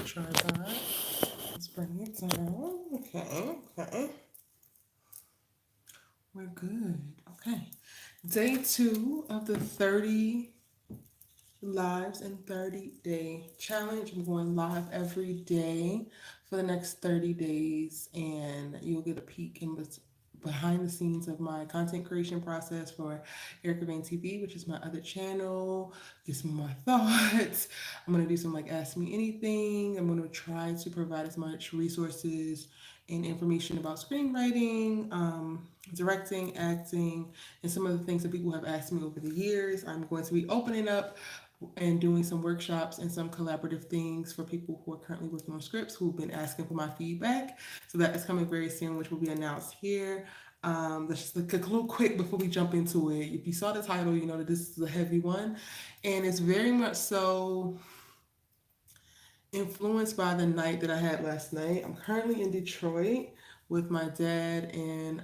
Try that. Let's bring it down. Okay. We're good. Okay. Day 2 of the 30 lives in 30-day challenge. I'm going live every day for the next 30 days, and you'll get a peek in behind the scenes of my content creation process for Erica Vane TV, which is my other channel. Get some of my thoughts. I'm gonna do some like Ask Me Anything. I'm gonna try to provide as much resources and information about screenwriting, directing, acting, and some of the things that people have asked me over the years. I'm going to be opening up and doing some workshops and some collaborative things for people who are currently working on scripts who've been asking for my feedback. So that is coming very soon, which will be announced here. That's just like a little quick before we jump into it. If you saw the title, you know that this is a heavy one, and it's very much so influenced by the night that I had last night. I'm currently in Detroit with my dad and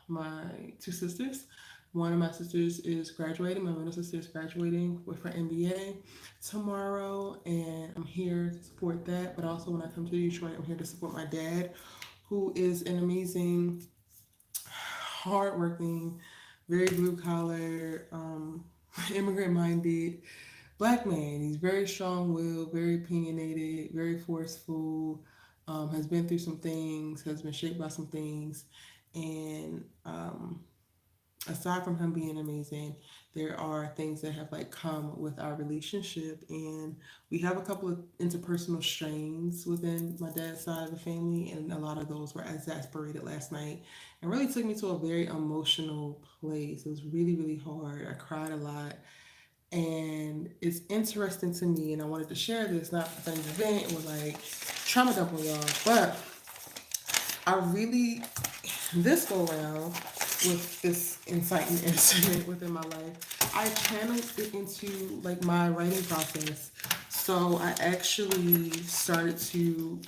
my two sisters. One of my sisters is graduating. My middle sister is graduating with her MBA tomorrow, and I'm here to support that. But also, when I come to Detroit, I'm here to support my dad, who is an amazing, hardworking, very blue collar, immigrant minded Black man. He's very strong willed, very opinionated, very forceful, has been through some things, has been shaped by some things. And aside from him being amazing, there are things that have like come with our relationship. And we have a couple of interpersonal strains within my dad's side of the family. And a lot of those were exasperated last night and really took me to a very emotional place. It was really, really hard. I cried a lot, and it's interesting to me, and I wanted to share this, not for an event, it was like trauma dump on y'all, but I really, this go around with this inciting incident within my life, I channeled it into like my writing process. So I actually started to,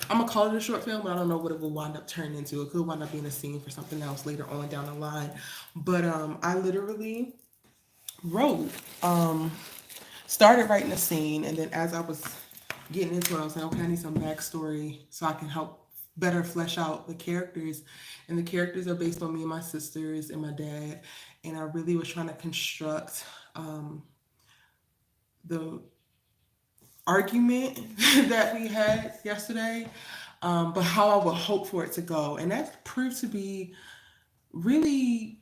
I'm gonna call it a short film, but I don't know what it will wind up turning into. It could wind up being a scene for something else later on down the line. But I literally wrote, started writing a scene, and then as I was getting into it, I was like, okay, I need some backstory so I can help better flesh out the characters. And the characters are based on me and my sisters and my dad. And I really was trying to construct the argument that we had yesterday, but how I would hope for it to go. And that proved to be really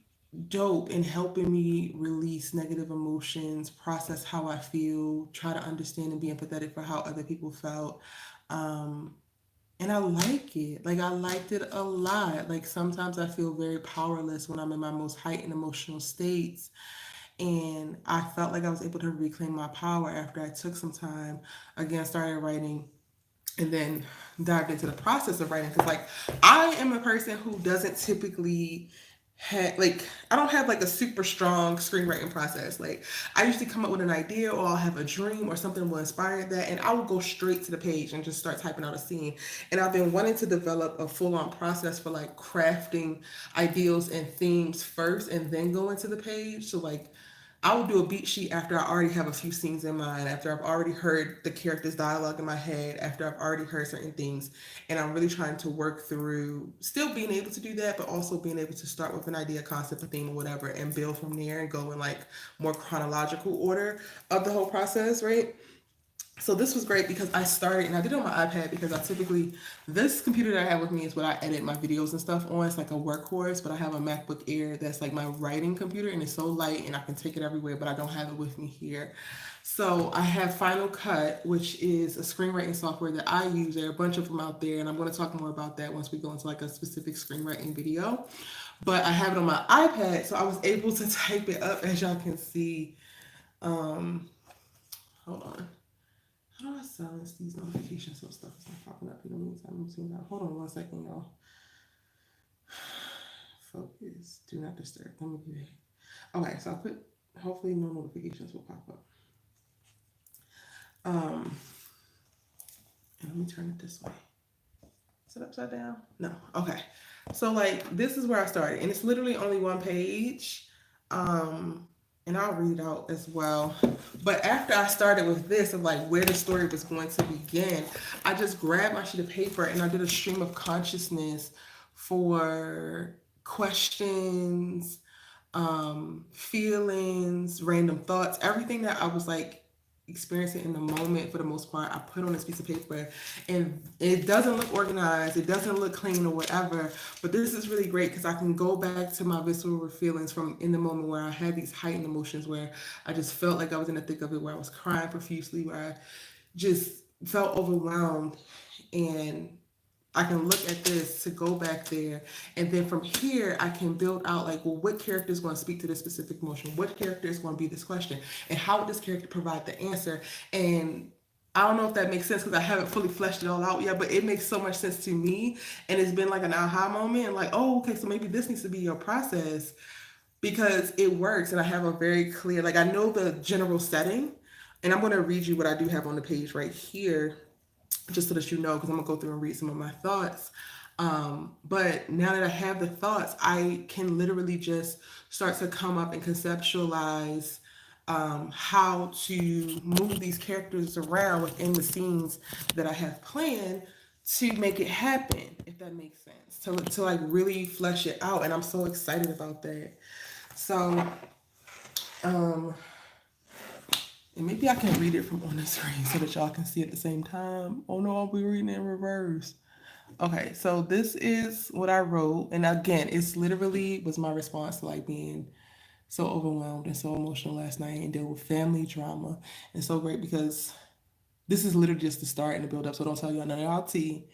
dope in helping me release negative emotions, process how I feel, try to understand and be empathetic for how other people felt. Um, and I like it. Like, I liked it a lot. Like, sometimes I feel very powerless when I'm in my most heightened emotional states. And I felt like I was able to reclaim my power after I took some time, again, started writing, and then dived into the process of writing. Because, like, I am a person who doesn't typically like, I don't have like a super strong screenwriting process. Like, I usually come up with an idea, or I'll have a dream or something will inspire that, and I will go straight to the page and just start typing out a scene. And I've been wanting to develop a full-on process for like crafting ideals and themes first and then go into the page. So like, I will do a beat sheet after I already have a few scenes in mind, after I've already heard the character's dialogue in my head, after I've already heard certain things. And I'm really trying to work through still being able to do that, but also being able to start with an idea, concept, a theme, or whatever, and build from there and go in like more chronological order of the whole process, right? So this was great because I started, and I did it on my iPad because I typically, this computer that I have with me is what I edit my videos and stuff on. It's like a workhorse, but I have a MacBook Air that's like my writing computer, and it's so light and I can take it everywhere, but I don't have it with me here. So I have Final Cut, which is a screenwriting software that I use. There are a bunch of them out there, and I'm going to talk more about that once we go into like a specific screenwriting video. But I have it on my iPad, so I was able to type it up, as y'all can see. Um, Hold on. How do I silence these notifications so stuff is not popping up in the meantime? I'm seeing that. Hold on 1 second, y'all. Focus. Do not disturb. Let me do that. Okay, so I put, hopefully no notifications will pop up. And let me turn it this way. Is it upside down? No. Okay. So like, this is where I started, and it's literally only one page. And and I'll read it out as well. But after I started with this of like where the story was going to begin, I just grabbed my sheet of paper and I did a stream of consciousness for questions, feelings, random thoughts, everything that I was like experiencing in the moment for the most part, I put on this piece of paper, and it doesn't look organized, it doesn't look clean or whatever, but this is really great because I can go back to my visceral feelings from in the moment where I had these heightened emotions where I just felt like I was in the thick of it, where I was crying profusely, where I just felt overwhelmed, and I can look at this to go back there. And then from here, I can build out like, well, what character is going to speak to this specific emotion? What character is going to be this question? And how would this character provide the answer? And I don't know if that makes sense because I haven't fully fleshed it all out yet, but it makes so much sense to me. And it's been like an aha moment. And like, oh, okay, so maybe this needs to be your process because it works. And I have a very clear, like, I know the general setting. And I'm going to read you what I do have on the page right here just so that you know, because I'm gonna go through and read some of my thoughts. But now that I have the thoughts, I can literally just start to come up and conceptualize how to move these characters around within the scenes that I have planned to make it happen, if that makes sense. To like really flesh it out. And I'm so excited about that. So, um, and maybe I can read it from on the screen so that y'all can see at the same time. Oh no, I'll be reading in reverse. Okay, so this is what I wrote. And again, it's literally was my response to like being so overwhelmed and so emotional last night and deal with family drama. And so great because this is literally just the start and the build up. So don't tell y'all none of y'all tea.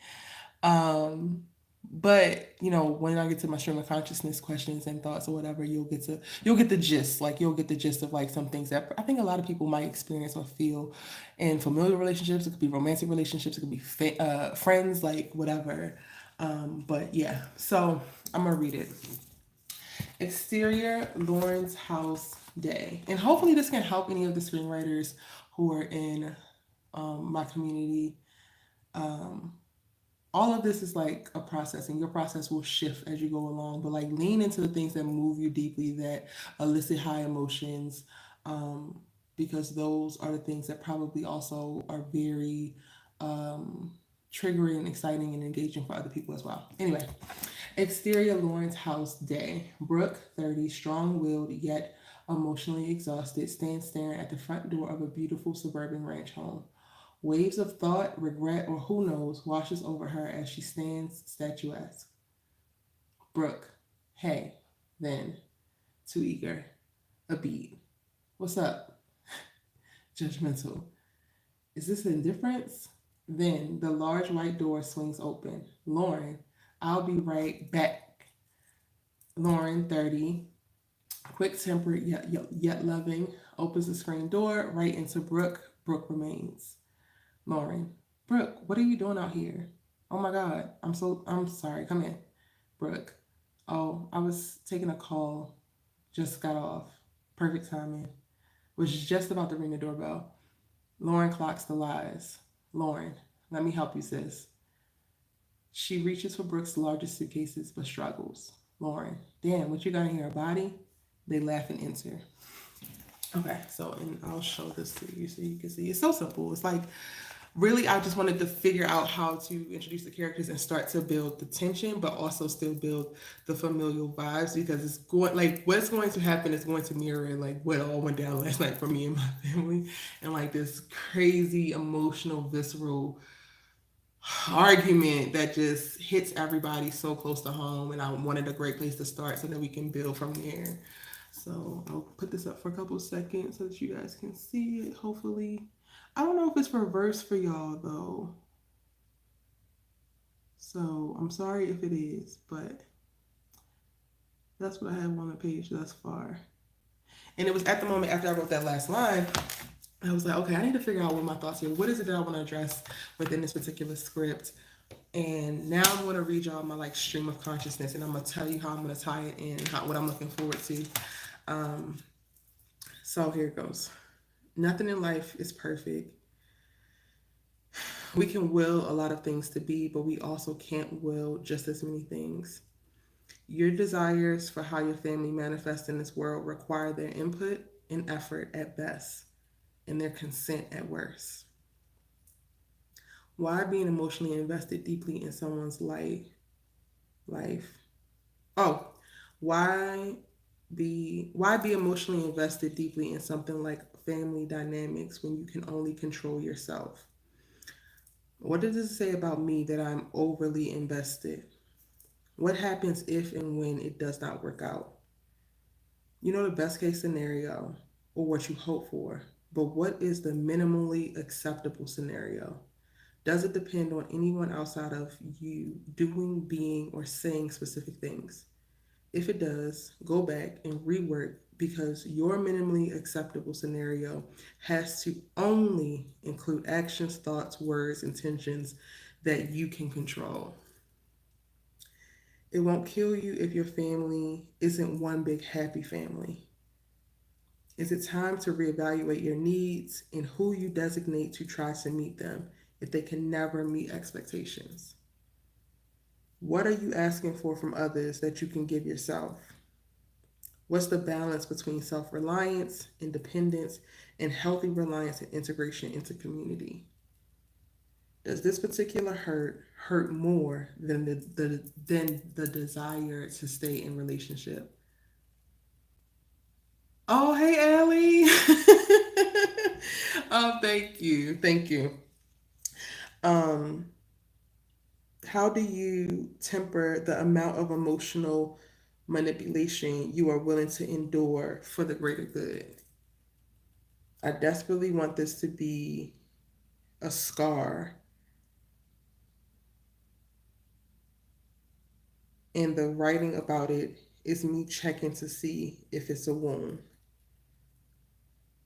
Um, but when I get to my stream of consciousness questions and thoughts or whatever, you'll get the gist. Like you'll get the gist of like some things that I think a lot of people might experience or feel in familial relationships. It could be romantic relationships. It could be friends, like whatever. But yeah, so I'm gonna read it. Exterior Lauren's house day, and hopefully this can help any of the screenwriters who are in my community. Um, all of this is like a process, and your process will shift as you go along, but like lean into the things that move you deeply, that elicit high emotions, um, because those are the things that probably also are very um, triggering, exciting, and engaging for other people as well. Anyway, exterior Lawrence House day. Brooke, 30, strong-willed yet emotionally exhausted, stands staring at the front door of a beautiful suburban ranch home. Waves of thought, regret, or who knows washes over her as she stands statuesque. Brooke, hey, then, too eager, a beat. What's up? Judgmental. Is this indifference? Then the large white door swings open. Lauren, I'll be right back. Lauren, 30, quick tempered yet loving, opens the screen door right into Brooke. Brooke remains. Lauren, Brooke, what are you doing out here? Oh my God, I'm sorry, come in. Brooke, oh, I was taking a call, just got off. Perfect timing. Was just about to ring the doorbell. Lauren clocks the lies. Lauren, let me help you, sis. She reaches for Brooke's largest suitcases but struggles. Lauren, damn, what you got in here, a body? They laugh and enter. Okay, so and I'll show this to you so you can see. It's so simple. It's like really I just wanted to figure out how to introduce the characters and start to build the tension, but also still build the familial vibes because it's going like what's going to happen is going to mirror like what all went down last night for me and my family and like this crazy emotional visceral argument that just hits everybody so close to home, and I wanted a great place to start so that we can build from there. So I'll put this up for a couple of seconds so that you guys can see it, hopefully. I don't know if it's reversed for y'all though. So I'm sorry if it is, but that's what I have on the page thus far. And it was at the moment after I wrote that last line, I was like, okay, I need to figure out what my thoughts here. What is it that I want to address within this particular script? And now I'm going to read y'all my like stream of consciousness, and I'm going to tell you how I'm going to tie it in, what I'm looking forward to. Um, so here it goes. Nothing in life is perfect. We can will a lot of things to be, but we also can't will just as many things. Your desires for how your family manifests in this world require their input. and effort at best and their consent at worst? Why being emotionally invested deeply in someone's life? Oh, why why be emotionally invested deeply in something like family dynamics when you can only control yourself? What does it say about me that I'm overly invested? What happens if and when it does not work out? You know the best case scenario or what you hope for, but what is the minimally acceptable scenario? Does it depend on anyone outside of you doing, being, or saying specific things? If it does, go back and rework because your minimally acceptable scenario has to only include actions, thoughts, words, intentions that you can control. It won't kill you if your family isn't one big happy family. Is it time to reevaluate your needs and who you designate to try to meet them if they can never meet expectations? What are you asking for from others that you can give yourself? What's the balance between self reliance, independence, and healthy reliance and integration into community? Does this particular hurt more than the desire to stay in relationship? Oh, hey, Allie. Oh, thank you. Thank you. Um, how do you temper the amount of emotional manipulation you are willing to endure for the greater good? I desperately want this to be a scar, and the writing about it is me checking to see if it's a wound.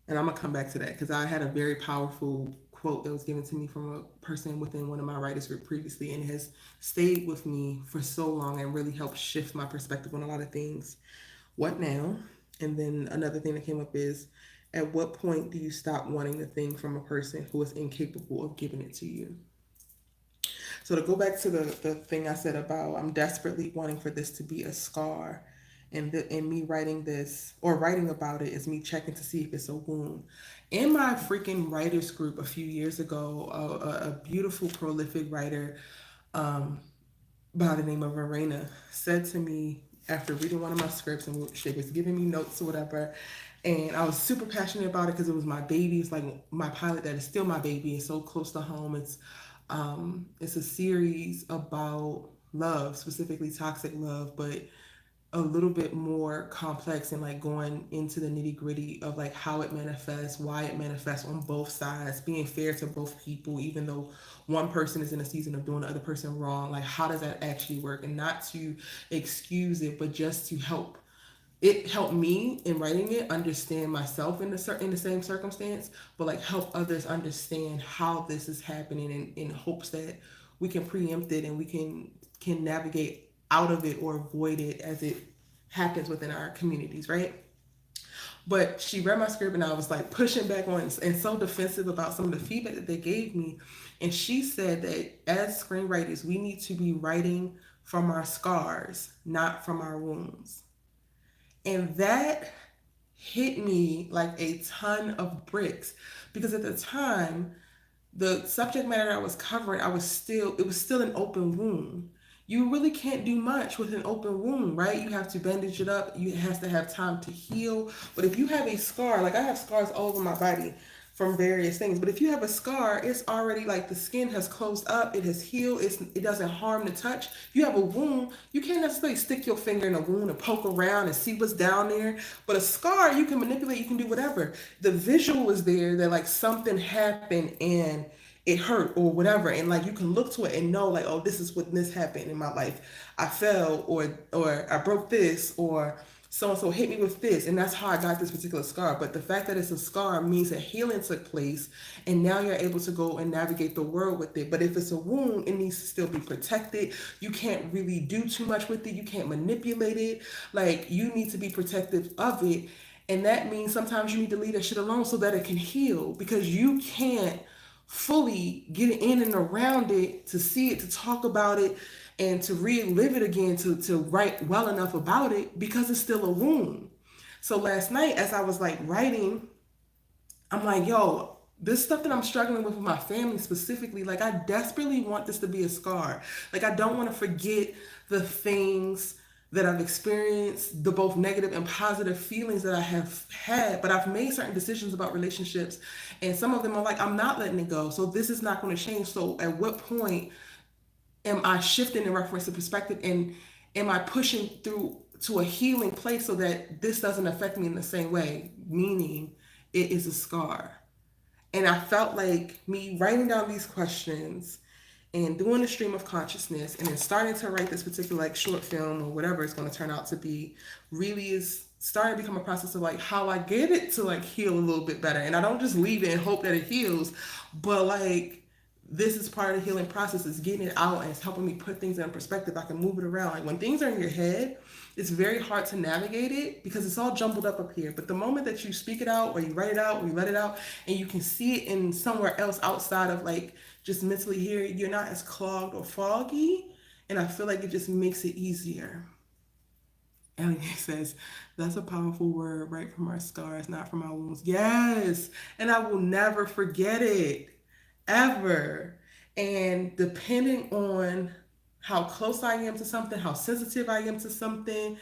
And I'm gonna come back to that because I had a very powerful quote that was given to me from a person within one of my writers group previously, and it has stayed with me for so long and really helped shift my perspective on a lot of things. What now? And then another thing that came up is, at what point do you stop wanting the thing from a person who is incapable of giving it to you? So to go back to the thing I said about I'm desperately wanting for this to be a scar, and me writing this or writing about it is me checking to see if it's a wound. In my freaking writers group a few years ago, a beautiful prolific writer um, by the name of Verena said to me after reading one of my scripts, and she was giving me notes or whatever, and I was super passionate about it because it was my baby. It's like my pilot that is still my baby. It's so close to home. It's a series about love, specifically toxic love, but a little bit more complex and like going into the nitty gritty of like how it manifests, why it manifests on both sides, being fair to both people, even though one person is in a season of doing the other person wrong. Like, how does that actually work? And not to excuse it, but just to help. It helped me in writing it understand myself in the same circumstance, but like help others understand how this is happening in hopes that we can preempt it and we can navigate out of it or avoid it as it happens within our communities, right? But she read my script and I was like pushing back on and so defensive about some of the feedback that they gave me. And she said that as screenwriters, we need to be writing from our scars, not from our wounds. And that hit me like a ton of bricks because at the time, the subject matter I was covering, it was still an open wound. You really can't do much with an open wound, right? You have to bandage it up. It has to have time to heal. But if you have a scar, like I have scars all over my body from various things, but if you have a scar, it's already like the skin has closed up, it has healed, it doesn't harm the touch. If you have a wound, you can't necessarily stick your finger in a wound and poke around and see what's down there. But a scar, you can manipulate, you can do whatever. The visual is there that like something happened and it hurt or whatever, and like you can look to it and know like, oh, this is what this happened in my life. I fell or I broke this or so and so hit me with this, and that's how I got this particular scar. But the fact that it's a scar means that healing took place, and now you're able to go and navigate the world with it. But if it's a wound, it needs to still be protected. You can't really do too much with it. You can't manipulate it. Like, you need to be protective of it, and that means sometimes you need to leave that shit alone so that it can heal, because you can't fully get in and around it to see it, to talk about it, and to relive it again, to write well enough about it because it's still a wound. So last night, as I was like writing, I'm like, yo, this stuff that I'm struggling with my family specifically, like I desperately want this to be a scar. Like I don't want to forget the things that I've experienced, the both negative and positive feelings that I have had, but I've made certain decisions about relationships, and some of them are like, I'm not letting it go. So this is not going to change. So at what point am I shifting in reference to perspective, and am I pushing through to a healing place so that this doesn't affect me in the same way? Meaning it is a scar. And I felt like me writing down these questions and doing a stream of consciousness and then starting to write this particular like short film or whatever it's going to turn out to be really is starting to become a process of like how I get it to like heal a little bit better. And I don't just leave it and hope that it heals, but like this is part of the healing process, is getting it out and it's helping me put things in perspective. I can move it around. Like when things are in your head, it's very hard to navigate it because it's all jumbled up here. But the moment that you speak it out or you write it out or you let it out and you can see it in somewhere else outside of like just mentally here, you're not as clogged or foggy. And I feel like it just makes it easier. Elliot says, that's a powerful word, right from our scars, not from our wounds. Yes. And I will never forget it, ever. And depending on how close I am to something, how sensitive I am to something,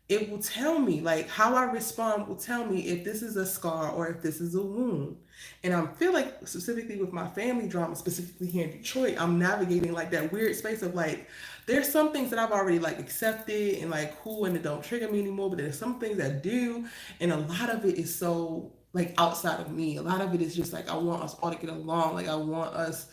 it will tell me, like how I respond will tell me if this is a scar or if this is a wound. And I feel like specifically with my family drama, specifically here in Detroit, I'm navigating like that weird space of like, there's some things that I've already like accepted and like cool and it don't trigger me anymore, but there's some things that do. And a lot of it is so like outside of me. A lot of it is just like, I want us all to get along. Like I want us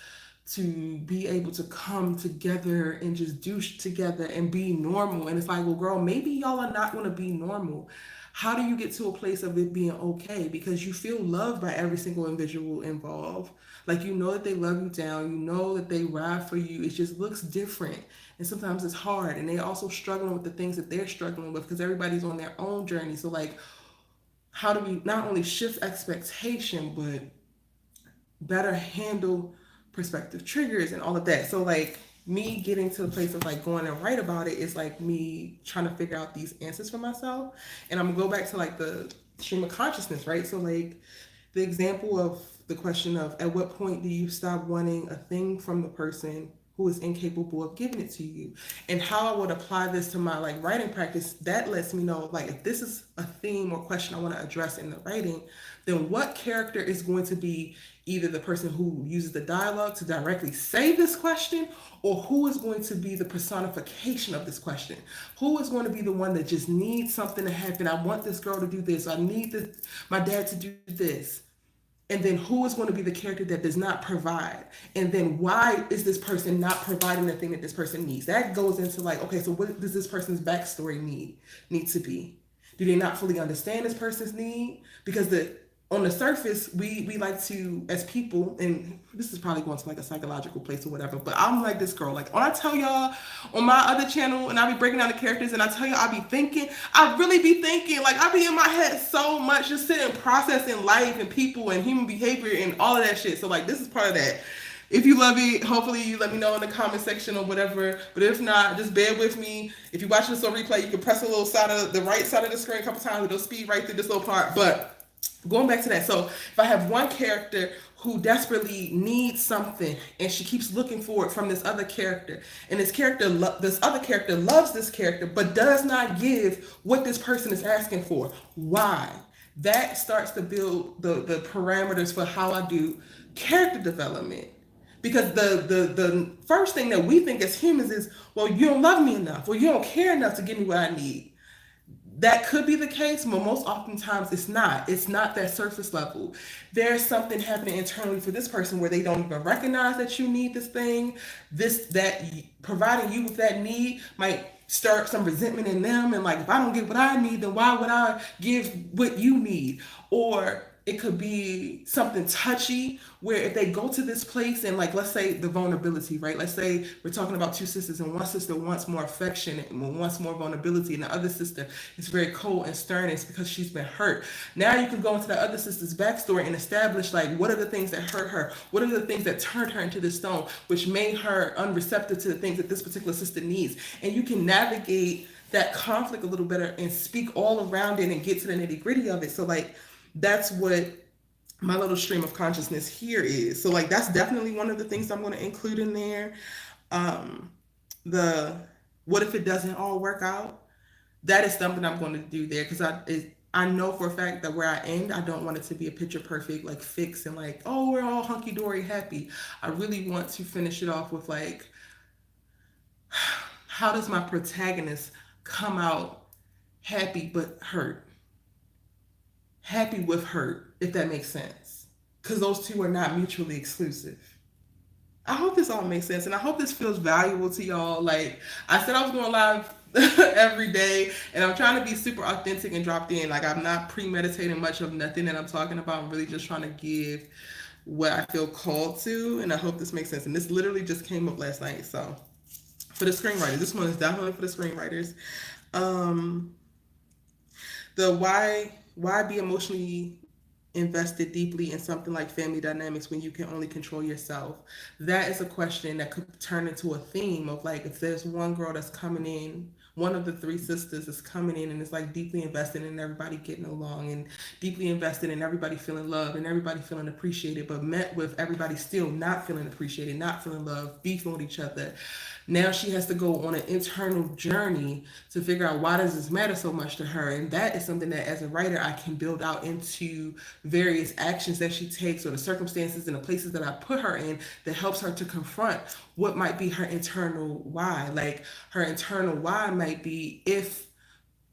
to be able to come together and just do together and be normal. And it's like, well, girl, maybe y'all are not going to be normal. How do you get to a place of it being okay? Because you feel loved by every single individual involved. Like, you know that they love you down. You know that they ride for you. It just looks different. And sometimes it's hard. And they're also struggling with the things that they're struggling with because everybody's on their own journey. So, like, how do we not only shift expectation, but better handle perspective triggers and all of that? So like me getting to the place of like going and write about it is like me trying to figure out these answers for myself. And I'm gonna go back to like the stream of consciousness, right? So like the example of the question of at what point do you stop wanting a thing from the person who is incapable of giving it to you, and how I would apply this to my like writing practice. That lets me know like if this is a theme or question I want to address in the writing, then what character is going to be either the person who uses the dialogue to directly say this question, or who is going to be the personification of this question? Who is going to be the one that just needs something to happen? I want this girl to do this. I need this, my dad to do this. And then who is going to be the character that does not provide? And then why is this person not providing the thing that this person needs? That goes into like, okay, so what does this person's backstory need to be? Do they not fully understand this person's need? Because on the surface, we like to, as people, and this is probably going to like a psychological place or whatever, but I'm like this girl. Like when I tell y'all on my other channel and I be breaking down the characters and I tell y'all I be thinking, I really be thinking, like I be in my head so much, just sitting processing life and people and human behavior and all of that shit. So like this is part of that. If you love it, hopefully you let me know in the comment section or whatever. But if not, just bear with me. If you're watching this on replay, you can press the right side of the screen a couple times. It'll speed right through this little part. But going back to that, so if I have one character who desperately needs something and she keeps looking for it from this other character, and this other character loves this character but does not give what this person is asking for, why? That starts to build the parameters for how I do character development. Because the first thing that we think as humans is, well, you don't love me enough, or you don't care enough to give me what I need. That could be the case, but most oftentimes it's not. It's not that surface level. There's something happening internally for this person where they don't even recognize that you need this thing. That providing you with that need might start some resentment in them. And like, if I don't get what I need, then why would I give what you need? Or it could be something touchy where if they go to this place and like, let's say the vulnerability, right? Let's say we're talking about two sisters and one sister wants more affection and wants more vulnerability, and the other sister is very cold and stern. It's because she's been hurt. Now you can go into the other sister's backstory and establish like, what are the things that hurt her? What are the things that turned her into this stone, which made her unreceptive to the things that this particular sister needs? And you can navigate that conflict a little better and speak all around it and get to the nitty gritty of it. So like that's what my little stream of consciousness here is. So like that's definitely one of the things I'm going to include in there. Um, the what if it doesn't all work out? That is something I'm going to do there because I know for a fact that where I end, I don't want it to be a picture perfect like fix and like oh we're all hunky dory happy. I really want to finish it off with like how does my protagonist come out happy but hurt, happy with hurt, if that makes sense, because those two are not mutually exclusive. I hope this all makes sense and I hope this feels valuable to y'all. Like I said, I was going live every day and I'm trying to be super authentic and dropped in. Like I'm not premeditating much of nothing that I'm talking about. I'm really just trying to give what I feel called to, and I hope this makes sense. And this literally just came up last night. So for the screenwriters, this one is definitely for the screenwriters. Um, the why be emotionally invested deeply in something like family dynamics when you can only control yourself? That is a question that could turn into a theme of like if there's one girl that's coming in, one of the three sisters is coming in and is like deeply invested in everybody getting along and deeply invested in everybody feeling loved and everybody feeling appreciated, but met with everybody still not feeling appreciated, not feeling loved, beefing with each other. Now she has to go on an internal journey to figure out why does this matter so much to her. And that is something that as a writer I can build out into various actions that she takes or the circumstances and the places that I put her in that helps her to confront what might be her internal why. Like her internal why might be if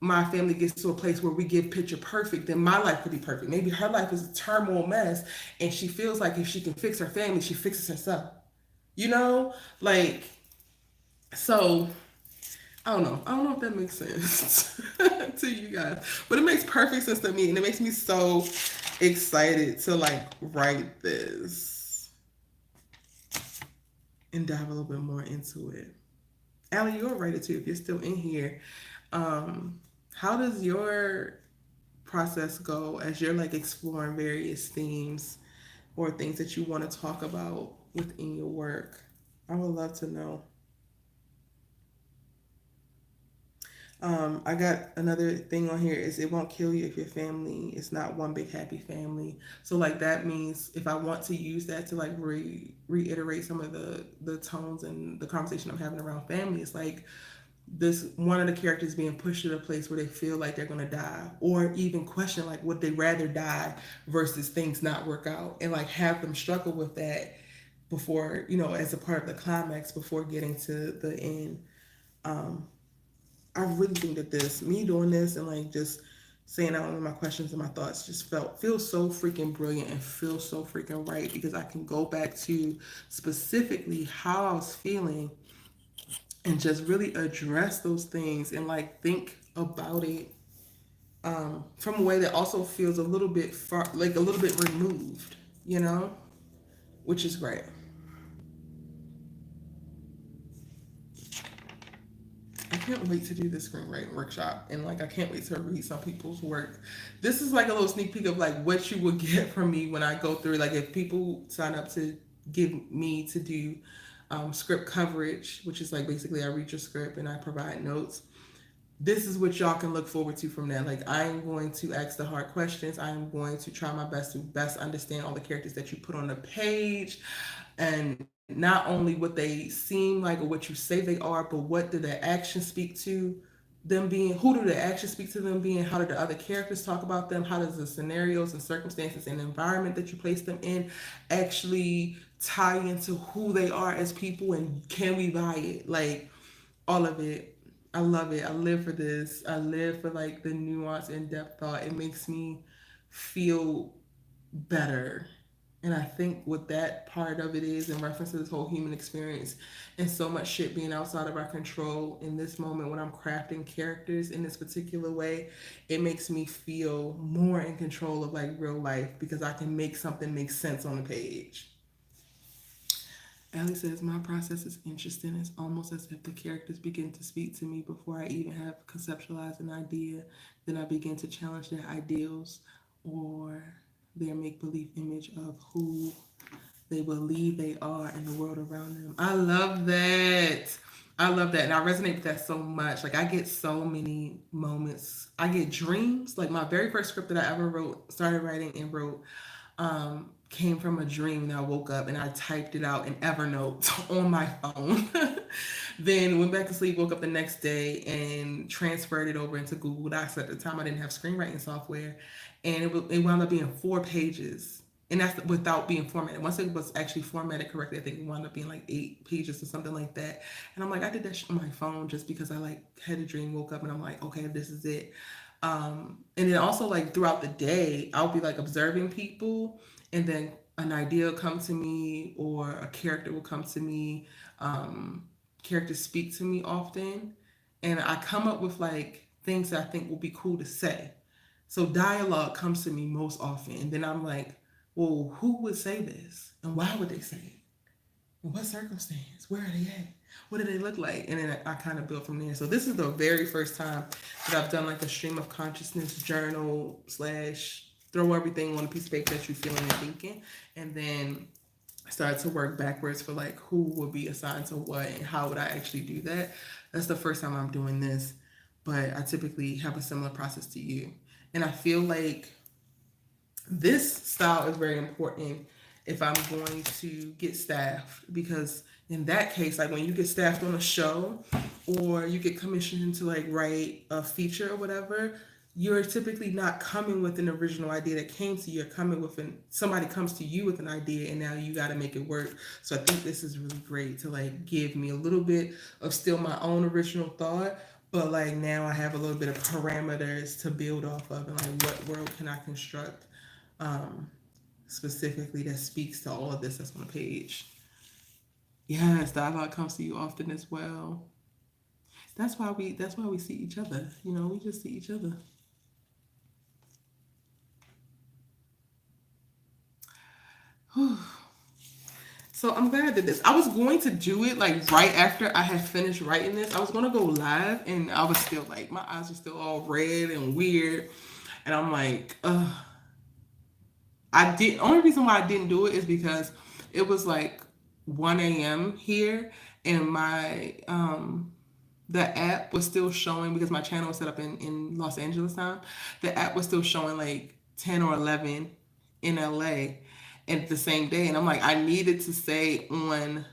my family gets to a place where we give picture perfect, then my life could be perfect. Maybe her life is a turmoil mess and she feels like if she can fix her family, she fixes herself. You know? Like so I don't know. I don't know if that makes sense to you guys, but it makes perfect sense to me, and it makes me so excited to like write this and dive a little bit more into it. Allie, you'll write it too if you're still in here. Um, how does your process go as you're like exploring various themes or things that you want to talk about within your work? I would love to know. I got another thing on here is it won't kill you if your family is not one big happy family. So like that means if I want to use that to like reiterate some of the tones and the conversation I'm having around family, it's like this one of the characters being pushed to the place where they feel like they're gonna die, or even question like would they rather die versus things not work out, and like have them struggle with that before as a part of the climax before getting to the end. Um, I really think that this, me doing this and like just saying out my questions and my thoughts just feels so freaking brilliant and feels so freaking right because I can go back to specifically how I was feeling and just really address those things and like think about it from a way that also feels a little bit far, like a little bit removed, which is great. I can't wait to do the screenwriting workshop and like I can't wait to read some people's work. This is like a little sneak peek of like what you will get from me when I go through. Like if people sign up to give me to do script coverage, which is like basically I read your script and I provide notes. This is what y'all can look forward to from that. Like I'm going to ask the hard questions. I'm going to try my best to best understand all the characters that you put on the page, and not only what they seem like or what you say they are, but what do their actions speak to them being, who do the actions speak to them being, how do the other characters talk about them, how does the scenarios and circumstances and environment that you place them in actually tie into who they are as people, and can we buy it, like all of it. I love it. I live for this. I live for like the nuance and depth thought. It makes me feel better. And I think what that part of it is in reference to this whole human experience and so much shit being outside of our control in this moment when I'm crafting characters in this particular way, it makes me feel more in control of like real life because I can make something make sense on the page. Ellie says, my process is interesting. It's almost as if the characters begin to speak to me before I even have conceptualized an idea. Then I begin to challenge their ideals or their make believe image of who they believe they are in the world around them. I love that. I love that, and I resonate with that so much. Like I get so many moments. I get dreams. Like my very first script that I ever wrote, started writing and wrote, came from a dream. And I woke up and I typed it out in Evernote on my phone. Then went back to sleep, woke up the next day, and transferred it over into Google Docs. At the time, I didn't have screenwriting software, and it wound up being 4 pages, and that's without being formatted. Once it was actually formatted correctly, I think it wound up being like 8 pages or something like that. And I'm like, I did that shit on my phone just because I like had a dream, woke up, and I'm like, okay, this is it. And then also like throughout the day, I'll be like observing people, and then an idea will come to me, or a character will come to me. Characters speak to me often, and I come up with like things that I think will be cool to say. So dialogue comes to me most often, and then I'm like, well, who would say this, and why would they say it? In what circumstance? Where are they at? What do they look like? And then I kind of build from there. So this is the very first time that I've done like a stream of consciousness journal slash throw everything on a piece of paper that you're feeling and thinking, and then start to work backwards for like who would be assigned to what and how would I actually do that. That's the first time I'm doing this, but I typically have a similar process to you. And I feel like this style is very important if I'm going to get staffed, because in that case, like when you get staffed on a show or you get commissioned to like write a feature or whatever, you're typically not coming with an original idea that came to you. You're coming with somebody comes to you with an idea, and now you got to make it work. So I think this is really great to like give me a little bit of still my own original thought, but like now I have a little bit of parameters to build off of, and like what world can I construct um, specifically that speaks to all of this that's on the page. Yes, dialogue comes to you often as well. That's why we see each other. We just see each other. So I'm glad I did this. I was going to do it like right after I had finished writing this. I was gonna go live, and I was still like my eyes were still all red and weird, and I'm like, I did. Only reason why I didn't do it is because it was like 1 a.m. here, and my the app was still showing, because my channel was set up in Los Angeles time. The app was still showing like 10 or 11 in LA at the same day, and I'm like, I needed to say on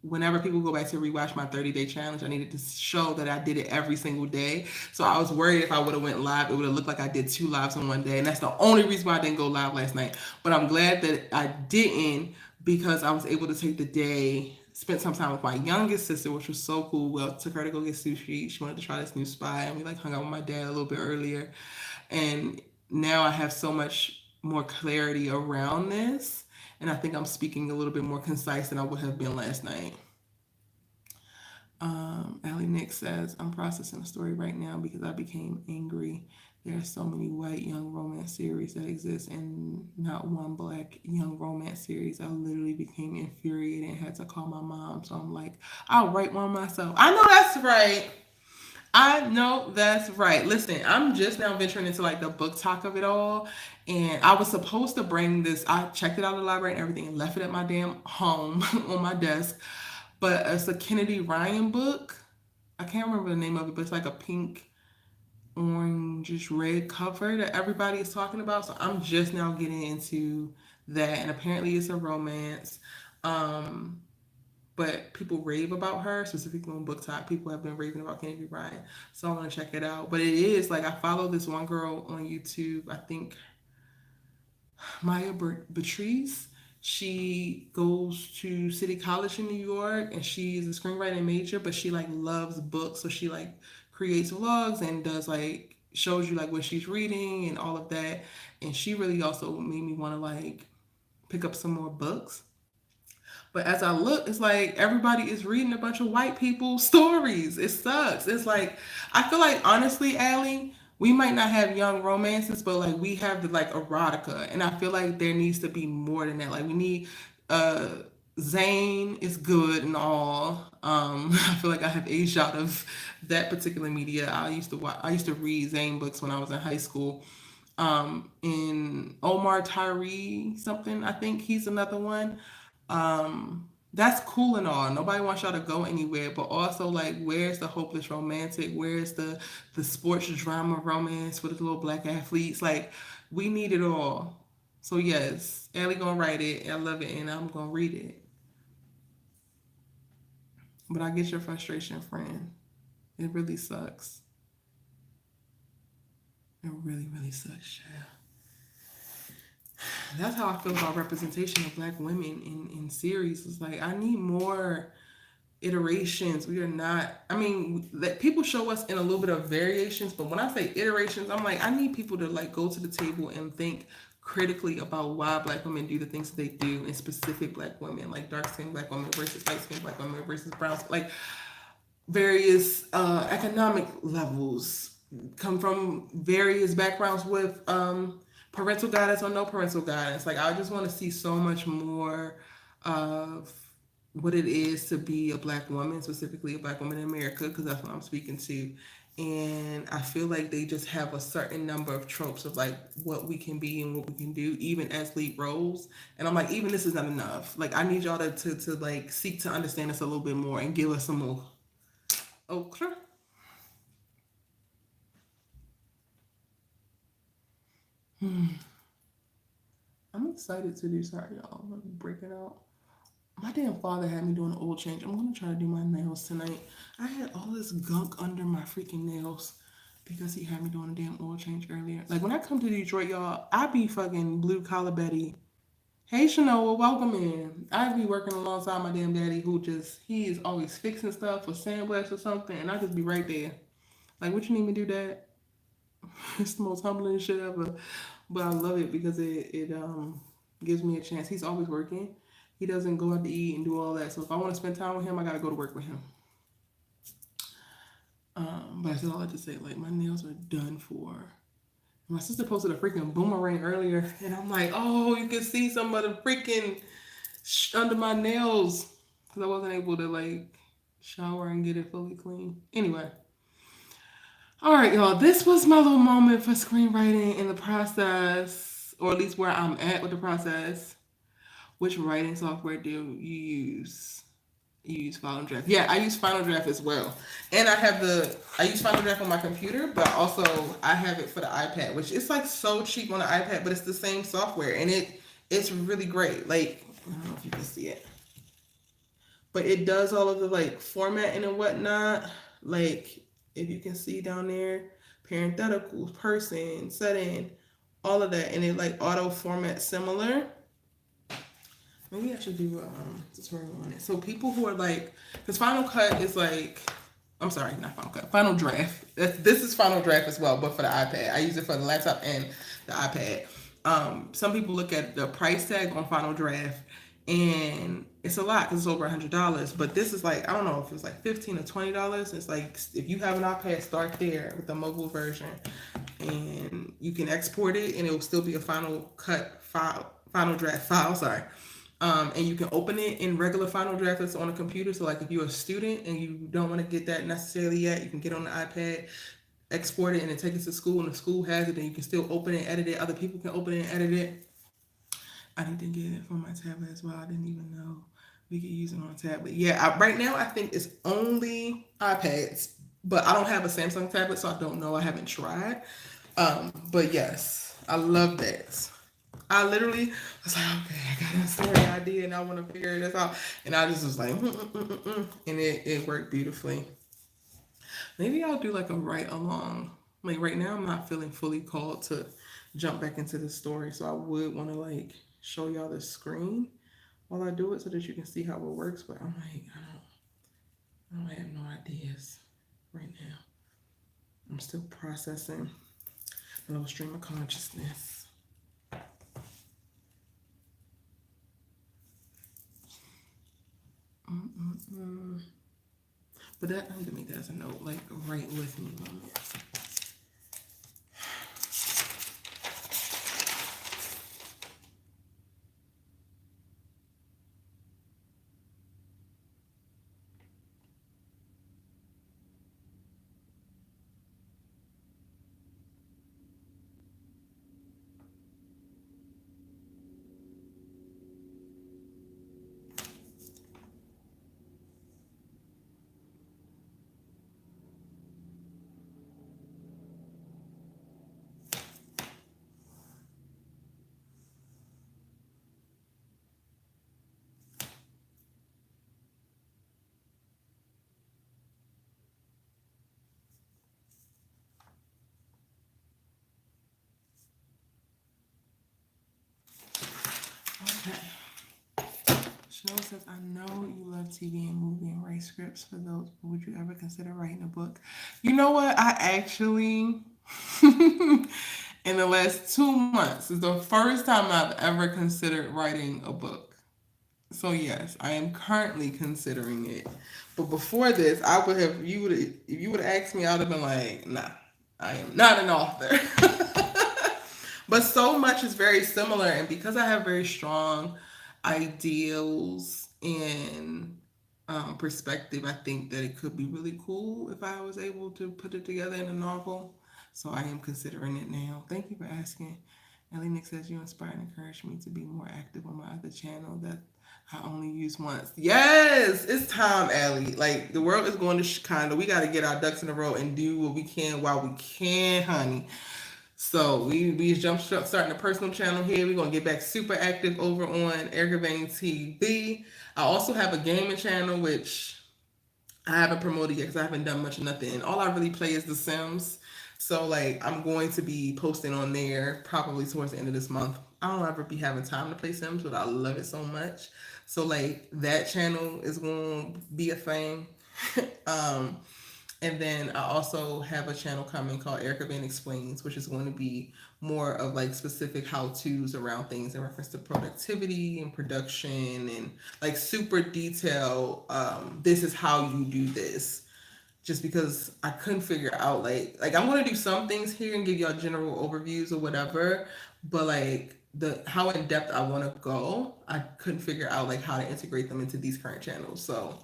whenever people go back to rewatch my 30-day challenge, I needed to show that I did it every single day. So I was worried if I would have went live, it would have looked like I did 2 lives in one day. And that's the only reason why I didn't go live last night. But I'm glad that I didn't, because I was able to take the day, spent some time with my youngest sister, which was so cool. Well, took her to go get sushi. She wanted to try this new spot, and we like hung out with my dad a little bit earlier. And now I have so much more clarity around this. And I think I'm speaking a little bit more concise than I would have been last night. Allie Nick says, I'm processing a story right now because I became angry. There are so many white young romance series that exist and not one black young romance series. I literally became infuriated and had to call my mom. So I'm like, I'll write one myself. I know that's right. I know that's right. Listen, I'm just now venturing into like the book talk of it all. And I was supposed to bring this, I checked it out of the library and everything and left it at my damn home on my desk. But it's a Kennedy Ryan book. I can't remember the name of it, but it's like a pink, orange, red cover that everybody is talking about. So I'm just now getting into that. And apparently it's a romance. Um, but people rave about her, specifically on Book Talk. People have been raving about Kennedy Ryan. So I want to check it out. But it is like I follow this one girl on YouTube. I think Maya Beatrice. She goes to City College in New York, and she's a screenwriting major, but she like loves books. So she like creates vlogs and does like shows you like what she's reading and all of that. And she really also made me want to like pick up some more books. But as I look, it's like everybody is reading a bunch of white people's stories. It sucks. It's like I feel like honestly, Allie, we might not have young romances, but like we have the like erotica, and I feel like there needs to be more than that. Like we need uh Zane is good and all. I feel like I have aged out of that particular media. I used to read Zane books when I was in high school. In Omar Tyree something, I think he's another one. that's cool and all. Nobody wants y'all to go anywhere, but also like, where's the hopeless romantic? Where's the sports drama romance with the little black athletes? Like, we need it all. So yes, Ellie gonna write it. I love it, and I'm gonna read it. But I get your frustration, friend. It really sucks. It really, really sucks, child. That's how I feel about representation of black women in series. It's like, I need more iterations. We are not, I mean, that people show us in a little bit of variations, but when I say iterations, I'm like, I need people to like go to the table and think critically about why black women do the things that they do, and specific black women, like dark skinned black women versus light skinned black women versus brown, like various economic levels, come from various backgrounds with parental guidance or no parental guidance. Like, I just want to see so much more of what it is to be a black woman, specifically a black woman in America, because that's what I'm speaking to. And I feel like they just have a certain number of tropes of like what we can be and what we can do, even as lead roles. And I'm like, even this is not enough. Like, I need y'all to like seek to understand us a little bit more and give us some more. Okay. I'm excited to do. Sorry, y'all. I'm gonna break it out. My damn father had me doing an oil change. I'm gonna try to do my nails tonight. I had all this gunk under my freaking nails because he had me doing a damn oil change earlier. Like, when I come to Detroit, y'all, I be fucking blue collar Betty. Hey Shanoa, welcome in. I be working alongside my damn daddy, who just, he is always fixing stuff or sandblast or something, and I just be right there. Like, what you need me to do, Dad? It's the most humbling shit ever. But I love it because it gives me a chance. He's always working. He doesn't go out to eat and do all that. So if I want to spend time with him, I gotta go to work with him. But I said all that to say, like, my nails are done for. My sister posted a freaking boomerang earlier, and I'm like, oh, you can see some of the freaking under my nails because I wasn't able to like shower and get it fully clean. Anyway, all right, y'all. This was my little moment for screenwriting in the process, or at least where I'm at with the process. Which writing software do you use? You use Final Draft. Yeah, I use Final Draft as well. And I use Final Draft on my computer, but also I have it for the iPad, which is like so cheap on the iPad, but it's the same software, and it's really great. Like, I don't know if you can see it, but it does all of the like formatting and whatnot. Like, if you can see down there, parenthetical, person, setting, all of that, and it like auto format similar. Maybe I should do a tutorial on it. So people who are like, because Final Cut is like, I'm sorry, not Final Cut, Final Draft. This is Final Draft as well, but for the iPad. I use it for the laptop and the iPad. Some people look at the price tag on Final Draft, and it's a lot because it's over $100. But this is like, I don't know if it's like $15 or $20. It's like, if you have an iPad, start there with the mobile version, and you can export it, and it will still be a Final Cut file, Final Draft file. Sorry. And you can open it in regular Final Draft that's on a computer. So, like, if you're a student and you don't want to get that necessarily yet, you can get on the iPad, export it, and then take it to school. And the school has it, and you can still open it and edit it. Other people can open it and edit it. I need to get it for my tablet as well. I didn't even know we could use it on a tablet. Yeah, right now I think it's only iPads, but I don't have a Samsung tablet, so I don't know. I haven't tried. But yes, I love that. I literally was like, okay, I got a story idea and I want to figure this out. And I just was like, and it worked beautifully. Maybe I'll do like a write along. Like, right now, I'm not feeling fully called to jump back into the story. So I would want to like show y'all the screen while I do it so that you can see how it works. But I'm like, I don't have no ideas right now. I'm still processing a little stream of consciousness. But that, I need to make that as a note, like, right with me. Chanel says, I know you love TV and movie and write scripts for those, but would you ever consider writing a book? You know what? I actually, in the last 2 months, is the first time I've ever considered writing a book. So yes, I am currently considering it. But before this, I would have you would if you would have asked me, I would have been like, nah, I am not an author. But so much is very similar, and because I have very strong ideals and perspective, I think that it could be really cool if I was able to put it together in a novel. So I am considering it now. Thank you for asking. Ellie Nick says you inspire and encourage me to be more active on my other channel that I only use once. Yes, it's time, Ellie. Like the world is going to Chicago. We got to get our ducks in a row and do what we can while we can, honey. So we jump starting a personal channel here. We're gonna get back super active over on Erica Vane TV. I also have a gaming channel which I haven't promoted yet because I haven't done much of nothing. And all I really play is The Sims. So like I'm going to be posting on there probably towards the end of this month. I don't ever be having time to play Sims, but I love it so much. So like that channel is going to be a thing. um, and then I also have a channel coming called Erica Van Explains, which is going to be more of like specific how to's around things in reference to productivity and production and like super detailed. This is how you do this. Just because I couldn't figure out like I'm gonna do some things here and give y'all general overviews or whatever, but like the how in depth I want to go, I couldn't figure out like how to integrate them into these current channels. So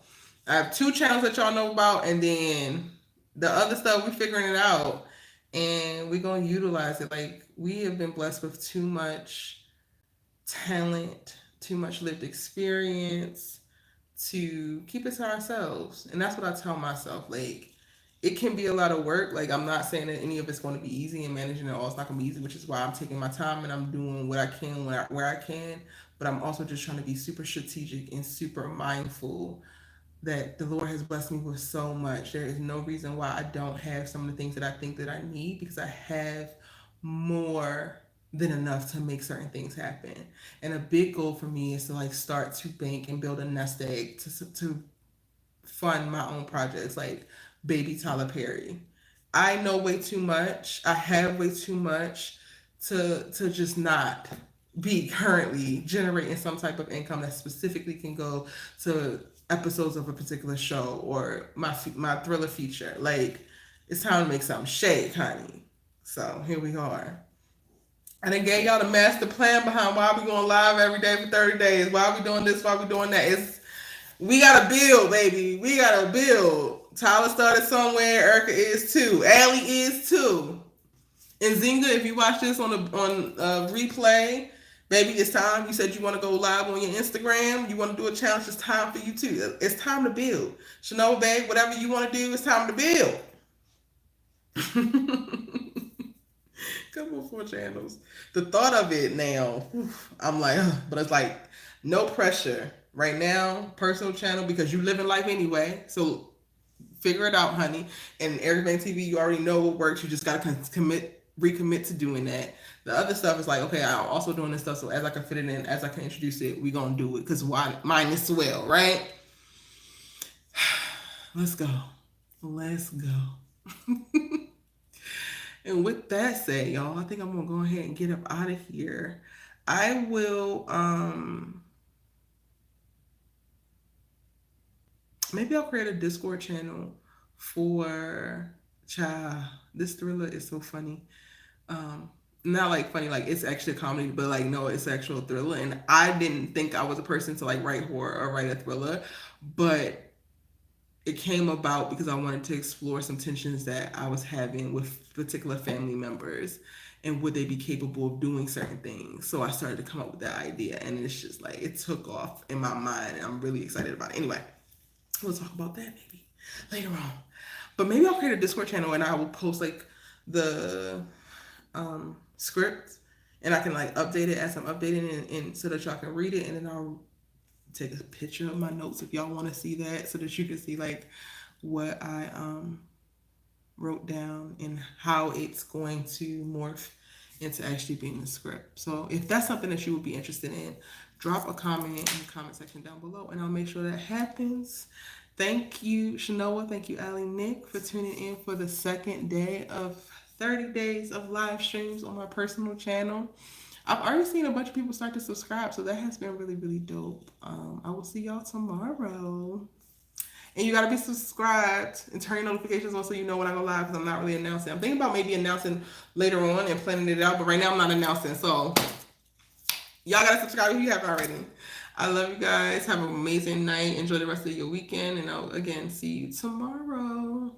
I have two channels that y'all know about, and then the other stuff we're figuring it out, and we're gonna utilize it. Like we have been blessed with too much talent, too much lived experience to keep it to ourselves, and that's what I tell myself. Like it can be a lot of work. Like I'm not saying that any of it's going to be easy, and managing it all is not going to be easy, which is why I'm taking my time and I'm doing what I can where I can. But I'm also just trying to be super strategic and super mindful that the Lord has blessed me with so much. There is no reason why I don't have some of the things that I think that I need because I have more than enough to make certain things happen. And a big goal for me is to like start to bank and build a nest egg to fund my own projects like Baby Tyler Perry. I know way too much. I have way too much to just not be currently generating some type of income that specifically can go to episodes of a particular show or my thriller feature. Like it's time to make something shake, honey. So here we are. And then gave y'all the master plan behind why we going live every day for 30 days. Why we doing this? Why we doing that? It's we gotta build, baby. We gotta build. Tyler started somewhere. Erica is too. Allie is too. And Zinga, if you watch this on replay, baby, it's time. You said you want to go live on your Instagram. You want to do a challenge. It's time for you too. It's time to build. Chanel, babe, whatever you want to do, it's time to build. Couple 4 channels. The thought of it now, I'm like, ugh, but it's like no pressure right now. Personal channel because you live in life anyway. So figure it out, honey. And Everything TV, you already know what works. You just gotta recommit to doing that. The other stuff is like, okay, I'm also doing this stuff. So as I can fit it in, as I can introduce it, we gonna do it because why? Mine is swell, right? Let's go. Let's go. And with that said, y'all, I think I'm gonna go ahead and get up out of here. I will maybe I'll create a Discord channel for child. This thriller is so funny. Not like funny, like it's actually a comedy, but like no, it's actual thriller. And I didn't think I was a person to like write horror or write a thriller, but it came about because I wanted to explore some tensions that I was having with particular family members and would they be capable of doing certain things. So I started to come up with that idea and it's just like it took off in my mind and I'm really excited about it. Anyway, we'll talk about that maybe later on. But maybe I'll create a Discord channel and I will post like the script and I can like update it as I'm updating it and so that y'all can read it and then I'll take a picture of my notes if y'all want to see that so that you can see like what I wrote down and how it's going to morph into actually being the script. So if that's something that you would be interested in, drop a comment in the comment section down below, and I'll make sure that happens. Thank you, Shanoa. Thank you, Allie Nick, for tuning in for the second day of 30 days of live streams on my personal channel. I've already seen a bunch of people start to subscribe, so that has been really, really dope. I will see y'all tomorrow. And you gotta be subscribed and turn your notifications on so you know when I go live, because I'm not really announcing. I'm thinking about maybe announcing later on and planning it out, but right now I'm not announcing. So y'all gotta subscribe if you haven't already. I love you guys. Have an amazing night. Enjoy the rest of your weekend, and I'll again see you tomorrow.